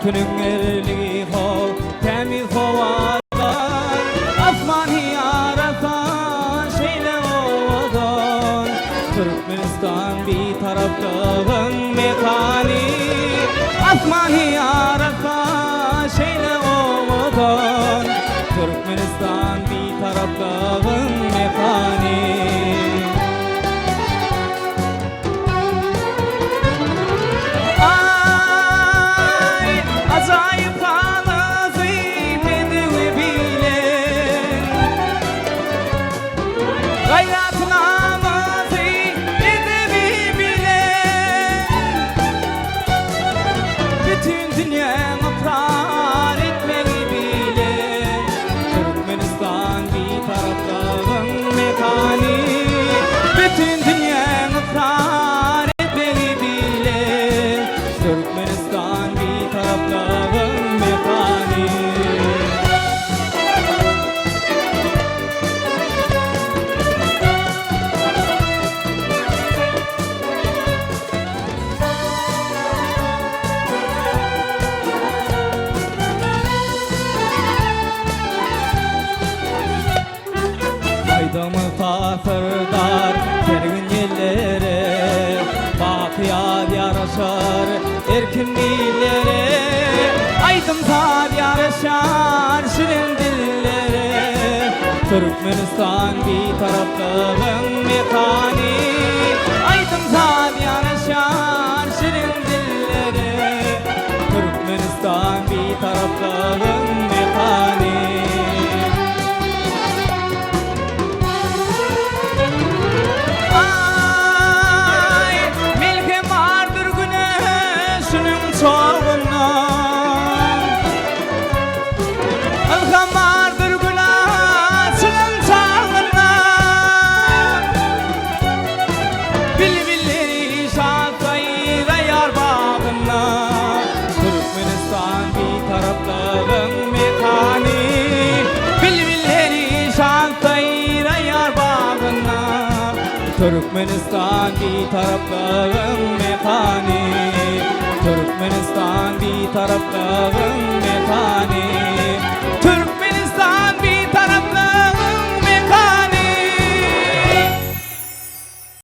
Türkünün erliği hol, temiz hovadan, Asmani Arafan, şeyle ovadan. Türkmenistan bir taraflığın mekani, Asmani Arafan, şeyle ovadan. Türkmenistan bir taraflığın mekani. Acayip ağzı bedeni bilen, gayret namazı edemi bilen, bütün dünyanı ikrar etmeyi bilen. Türkmenistan bir taraflığın mekani, bütün dünyanı ikrar etmeyi bilen. Türkmenistan bir taraflığın mekani. Aydamı fakırdar gergin yerlere, bakiyat yaraşar erkin dillere. Aydımlar yaraşar şirin dillere. Türkmenistan bir taraflığın mekani, Aydımlar yaraşar şirin dillere. Türkmenistan bir taraflığın mekani. Türkmenistan bir taraflığın mekani, bilbilleri şantayra yar bağına. Türkmenistan bir taraflığın mekani, Türkmenistan bir taraflığın mekani.